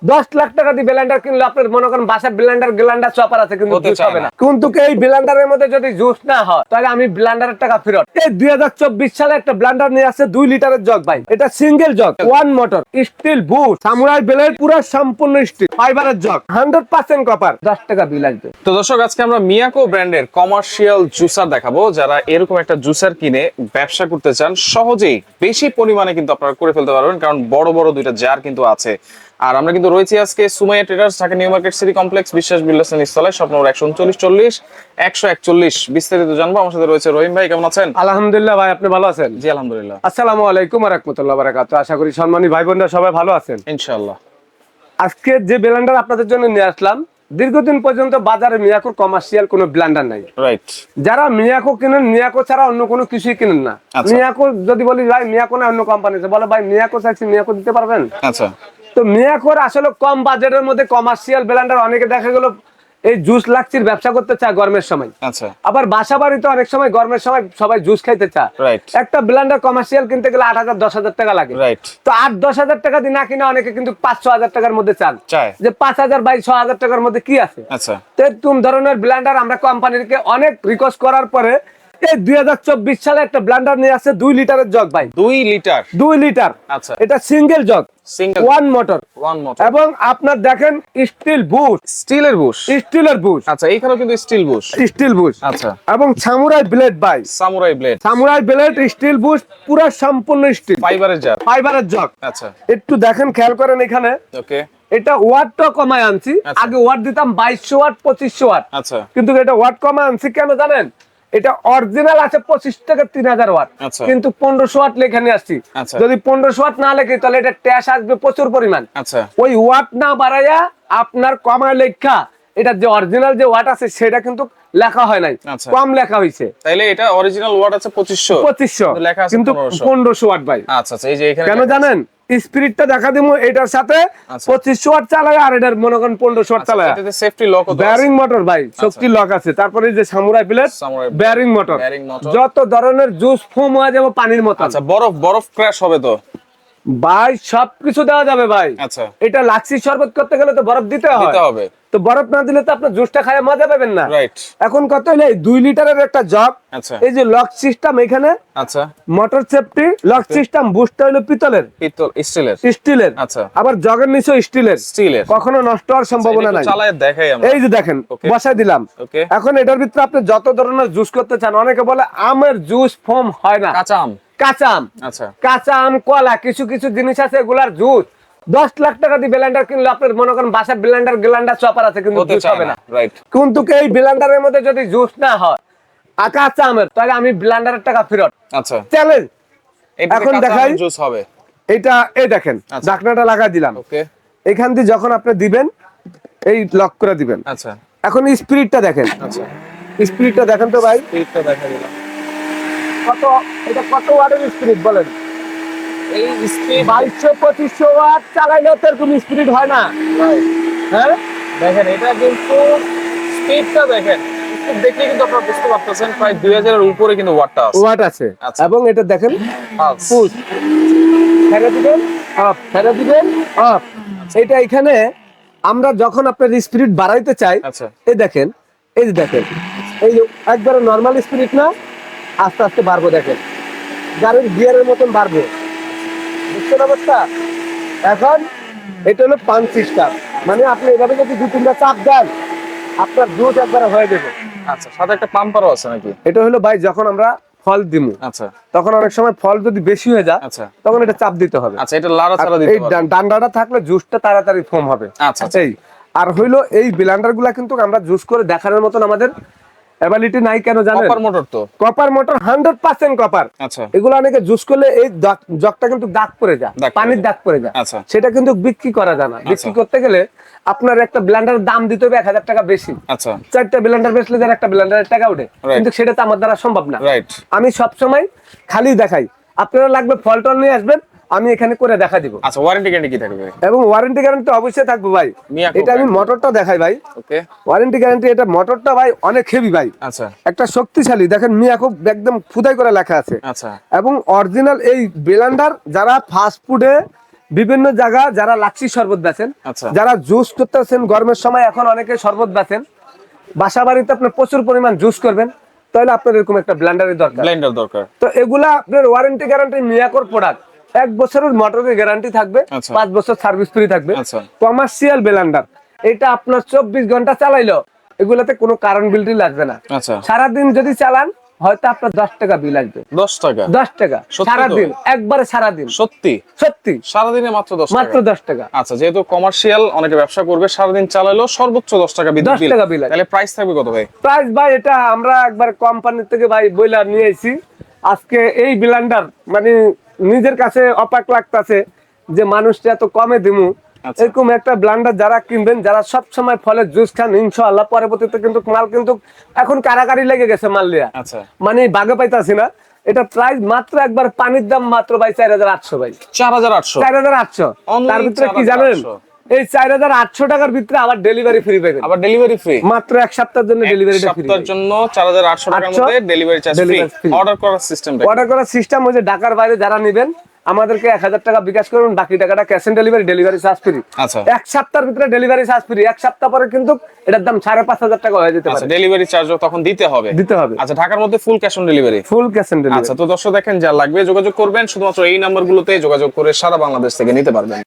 10 লাখ টাকা দিয়ে ব্লেন্ডার কিনলে আপনার মনে করেন বাসায় ব্লেন্ডার চপার আছে কিন্তু জুস হবে না। কিন্তু এই ব্লেন্ডারের মধ্যে যদি জুস না হয় তাহলে আমি ব্লেন্ডারের টাকা ফেরত। এই 2024 সালে একটা ব্লেন্ডার নিয়ে আসছে 2 লিটারের জগ ভাই। এটা সিঙ্গেল জগ, 1 মোটর, স্টিল বুট, সামুরাই ব্লেড, পুরো সম্পূর্ণ স্টিল, ফাইবারের জগ, 100% কপার। 10 টাকা বিল আসবে। তো দর্শক, আজকে আমরা মিয়াকো ব্র্যান্ডের কমার্শিয়াল জুসার দেখাবো। যারা এরকম একটা জুসার কিনে ব্যবসা করতে চান, সহজেই বেশি পরিমাণে কিন্তু আপনারা করে ফেলতে পারবেন, কারণ বড় বড় দুইটা জার কিন্তু আছে। আর আমরা কিন্তু রয়েছি আজকে Sumaiya traders, Dhaka new market city complex, Biswas builders and installer, shop number 139 40 141। বিস্তারিত জানবো। আমার সাথে রয়েছে রহিম ভাই। কেমন আছেন? আলহামদুলিল্লাহ ভাই, আপনি ভালো আছেন? জি আলহামদুলিল্লাহ। আসসালামু আলাইকুম ওয়া রাহমাতুল্লাহি ওয়া বারাকাতুহু। আশা করি সম্মানী ভাই বোনরা সবাই ভালো আছেন ইনশাআল্লাহ। আজকে যে ব্লেন্ডার আপনাদের জন্য নিয়ে আসলাম, দীর্ঘদিন পর্যন্ত বাজারে মিয়াকোর কমার্শিয়াল কোনো ব্লেন্ডার নাই। রাইট। যারা মিয়াকো কিনেন, মিয়াকো ছাড়া অন্য কোনো কিছুই কিনেন না। মিয়াকো যদি বলি ভাই মিয়াকো না অন্য কোম্পানি আছে, বলে ভাই মিয়াকো চাইছি, মিয়াকো দিতে পারবেন? আচ্ছা। তো মিয়াকোর আসলে কম বাজেটের মধ্যে কমার্শিয়াল ব্লেন্ডার, অনেকে দেখা গেল এই জুস লাক্সির ব্যবসা করতে চায় গরমের সময়। আচ্ছা। আবার বাসা বাড়িতে অনেক সময় গরমের সময় সবাই জুস খাইতে চায়। রাইট। একটা ব্লেন্ডার কমার্শিয়াল কিনতে গেলে 8,000 10,000 টাকা লাগে। রাইট। তো 8-10,000 টাকা দিয়ে না কিনে অনেকে কিন্তু 5-6,000 টাকার মধ্যে চান, যে 5,000 বাই 6,000 টাকার মধ্যে কি আছে। আচ্ছা। তো তুমি ধরনের ব্লেন্ডার আমরা কোম্পানিকে অনেক রিকোয়েস্ট করার পরে এই 2024 সালে একটা ব্লেন্ডার নিয়ে আসছে 2 লিটারের জগ ভাই। 2 লিটার? 2 লিটার। আচ্ছা। এটা single jug, single, 1 motor, 1 motor, এবং আপনার দেখেন স্টিল বুশ, স্টিলের বুশ। স্টিলের বুশ। আচ্ছা, এইখানেও কিন্তু স্টিল বুশ। Still Bush. আচ্ছা। এবং সামুরাই ব্লেড ভাই। Samurai blade. Samurai blade, still Bush, পুরো সম্পূর্ণ স্টিল, ফাইবারের জার, ফাইবারের জগ। আচ্ছা। একটু দেখেন, খেয়াল করেন এখানে। ওকে। এটা ওয়াটটা কমায় আনছি। আগে ওয়াট দিতাম 2200 ওয়াট 2500 ওয়াট। আচ্ছা। কিন্তু এটা ওয়াট কমায় আনছি কেন জানেন? এটা অরিজিনাল আছে 25 থেকে 3000 ওয়াট, কিন্তু 1500 ওয়াট লেখা নিয়ে আসছি। যদি 1500 ওয়াট না লেখে তাহলে এটা ট্যাশ আসবে প্রচুর পরিমাণ। আচ্ছা। ওই ওয়াট না বাড়াইয়া আপনার কমায় লেখা, এটা যে অরিজিনাল যে ওয়াট আছে সেটা কিন্তু লেখা হয় নাই, কম লেখা হইছে। তাইলে এটা অরিজিনাল ওয়াট আছে 2500, লেখা আছে কিন্তু 1500 ওয়াট ভাই। আচ্ছা আচ্ছা। এই যে এখানে কেন জানেন? স্পিরিটটা দেখা দিমু, এটার সাথে 2500 ওয়াট চালায় আর এটার মনে করেন 1500 ওয়াট চালায়। এটাতে সেফটি লক আছে, বেয়ারিং মোটর ভাই, শক্তি লক আছে। তারপরে এই যে সামুরাই ব্লেড, বেয়ারিং মোটর, যত ধরনের জুস ফোম হয়ে যাবে পানির মতো। আচ্ছা। বরফ ক্র্যাশ হবে তো ভাই? সবকিছু দেওয়া যাবে ভাই। আচ্ছা। এটা লাক্সি শরবত করতে গেলে তো বরফ দিতে হবে। তো বরফ না দিলে তো আপনি জুসটা খায় মজা পাবেন না। রাইট। এখন কত হলো 2 লিটারের একটা জগ। আচ্ছা। এই যে লক সিস্টেম এখানে। আচ্ছা। মোটর সেফটি লক সিস্টেম, বুস্টটা হলো পিতলের, স্টিলের। আচ্ছা। আবার জগের নিচেও স্টিলের, কখনো নষ্ট হওয়ার সম্ভাবনা নাই। চালায় দেখাই আমরা। এই যে দেখেন, বসাই দিলাম। এখন এটার ভিতরে আপনি যত ধরনের জুস করতে চান। অনেকে বলে আমের জুস ফোম হয় না, কাঁচা আম। আচ্ছা। কাঁচা আম, কলা, কিছু কিছু জিনিস আছে এগুলার জুস। 10 লাখ টাকা দিয়ে ব্লেন্ডার কিনলে আপনার মনে করেন বাসায় ব্লেন্ডার চপার আছে কিন্তু জুস হবে না। রাইট। কিন্তু এই ব্লেন্ডারের মধ্যে যদি জুস না হয় কাঁচা আমের, তাহলে আমি ব্লেন্ডারের টাকা ফেরত। আচ্ছা। চ্যালেঞ্জ। এখন দেখাই জুস হবে। এটা এই দেখেন, ঢাকনাটা লাগাই দিলাম। ওকে। এখান দিয়ে যখন আপনি দিবেন, এই লক করে দিবেন। আচ্ছা। এখন স্পিরিটটা দেখেন। আচ্ছা। স্পিরিটটা দেখেন তো ভাই। স্পিরিটটা দেখা দিলাম। এটা কত ওয়াটের স্পিরিট বলেন? এই স্পিড 2200-2500 ওয়াট চালাইলেও তো এরকম স্পিরিট হয় না। হ্যাঁ দেখেন, এটা কিন্তু স্পিডটা দেখেন, স্পিড দেখলে কিন্তু আপনারা বুঝতে পারতেছেন প্রায় 2000 এর উপরে কিন্তু ওয়াট আছে। এবং এটা দেখেন পুশ, ছেড়ে দিবেন অফ, ছেড়ে দিবেন অফ। এটা এখানে আমরা যখন আপনার স্পিরিট বাড়াইতে চাই, এই দেখেন, এই যে দেখেন, এই যে একবারে নরমাল স্পিরিট না, আস্তে আস্তে বাড়বো। দেখেন গাড়ির গিয়ারের মতন বাড়বে, বুঝছেন অবস্থা? এখন এটা হলো পাঞ্চ সিস্টেম, মানে আপনি এভাবে যদি 2-3টা চাপ দেন আপনার জুস একবারে হয়ে যাবে। আচ্ছা। সাথে একটা পাম্পারও আছে নাকি? এটা হলো ভাই যখন আমরা ফল দিমু, আচ্ছা, তখন অনেক সময় ফল যদি বেশি হয়ে যায়, আচ্ছা, তখন এটা চাপ দিতে হবে। আচ্ছা। এটা লাড়াচাড়া দিতে হবে। এই ডান্ডাটা থাকলে জুসটা তাড়াতাড়ি ফোম হবে। আচ্ছা। এই আর হইলো এই ব্লেন্ডারগুলা কিন্তু আমরা জুস করে দেখানোর মতন আমাদের এবিলিটি নাই। কেন জানেন? কপার মোটর তো, কপার মোটর, 100% কপার। আচ্ছা। এগুলো অনেকে জুস করলে এই জগটা কিন্তু দাগ পড়ে যায়, পানির দাগ পড়ে যায়। আচ্ছা। সেটা কিন্তু বিক্রি করা যায় না। বিক্রি করতে গেলে আপনার একটা ব্লেন্ডারের দাম দিতে হবে 1000 টাকা বেশি। আচ্ছা। 4টা ব্লেন্ডার বেচলে যার একটা ব্লেন্ডারের টাকা উঠে, কিন্তু সেটা তো আমার দ্বারা সম্ভব না। রাইট। আমি সব সময় খালি দেখাই, আপনারা লাগবে ফলটল নিয়ে আসবেন, আমি এখানে করে দেখা দিব। আচ্ছা। ওয়ারেন্টি গ্যারান্টি কি থাকবে? এবং ওয়ারেন্টি গ্যারান্টি অবশ্যই থাকবে ভাই। এটা আমি মোটরটা দেখাই ভাই। ওকে। ওয়ারেন্টি গ্যারান্টি, এটা মোটরটা ভাই অনেক হেভি ভাই। আচ্ছা। একটা শক্তিশালী, দেখেন মিয়াকো একদম খুদাই করে লেখা আছে। আচ্ছা। এবং অরিজিনাল এই ব্লেন্ডার যারা ফাস্ট ফুডে বিভিন্ন জায়গা যারা লাচ্ছি শরবত বেচেন, আচ্ছা। যারা জুস করতেছেন গরমের সময়, এখন অনেকে শরবত বেচেন, বাসা বাড়িতে আপনি প্রচুর পরিমাণ জুস করবেন, তাহলে আপনার এরকম একটা ব্লেন্ডারের দরকার। ব্লেন্ডার দরকার। তো এগুলা আপনার ওয়ারেন্টি গ্যারান্টি মিয়াকোর প্রোডাক্ট, 1 বছরের মোটরের গ্যারান্টি থাকবে, আচ্ছা। 5 বছর সার্ভিস ফ্রি থাকবে। আচ্ছা। কমার্শিয়াল ব্লেন্ডার, এটা আপনার 24 ঘন্টা চালাইলো এগুলাতে কোনো কারেন্ট বিলটি লাগবে না। আচ্ছা। সারাদিন যদি চালান হয়তো আপনার 10 টাকা বিল আসবে। 10 টাকা? 10 টাকা সত্যি তো? সারাদিন, একবারে সারাদিন। সত্যি? সত্যি সারাদিনে মাত্র 10 টাকা? মাত্র 10 টাকা। আচ্ছা, যেহেতু কমার্শিয়াল অনেকে ব্যবসা করবে, সারাদিন চালালেও সর্বোচ্চ 10 টাকা বিদ্যুৎ 10 বিল। টাকা বিল আসবে। তাহলে প্রাইস থাকবে কত ভাই? প্রাইস ভাই এটা আমরা একবার কোম্পানি থেকে ভাই বইলা নিয়ে এসেছি। আজকে এই ব্লেন্ডার মানে নিজের কাছে অবাক লাগতাছে যে মানুষটা এত কমে দিমু। আচ্ছা। এরকম একটা ব্লেন্ডার যারা কিনবেন, যারা সব সময় ফলের জুস খান, ইনশাআল্লাহ পরবর্তীতে কিন্তু মাল কিন্তু এখন কারাকারি লেগে গেছে মাল লিয়া, আচ্ছা। মানে বাগে পাইতাছি না। এটা প্রাইস মাত্র একবার পানির দাম মাত্র ভাই 4800 ভাই। 4800? 4800। Only তার ভিতরে কি 4800? জানেন, এই 4800 টাকার ভিতরে আবার ডেলিভারি ফ্রি পাবেন। আবার ডেলিভারি ফ্রি? মাত্র 1 সপ্তাহের জন্য ডেলিভারিটা ফ্রি। সপ্তাহের জন্য 4800 টাকার মধ্যে ডেলিভারি চার্জ ফ্রি। অর্ডার করার সিস্টেমটা? অর্ডার করার সিস্টেম হচ্ছে ঢাকার বাইরে যারা নেবেন আমাদেরকে 1000 টাকা বিকাশ করুন, বাকি টাকাটা cash on delivery, delivery charge free. আচ্ছা। 1 সপ্তাহের ভিতরে ডেলিভারি চার্জ ফ্রি। 1 সপ্তাহ পরে কিন্তু এটার দাম 5500 টাকা হয়ে যেতে আচ্ছা, পারে। ডেলিভারি চার্জও তখন দিতে হবে? দিতে হবে। আচ্ছা, ঢাকার মধ্যে full cash on delivery? Full cash on delivery. আচ্ছা, তো দর্শক দেখেন, যা লাগবে যোগাযোগ করবেন, শুধুমাত্র এই নাম্বারগুলোতে যোগাযোগ করে সারা বাংলাদেশ থেকে নিতে পারবেন।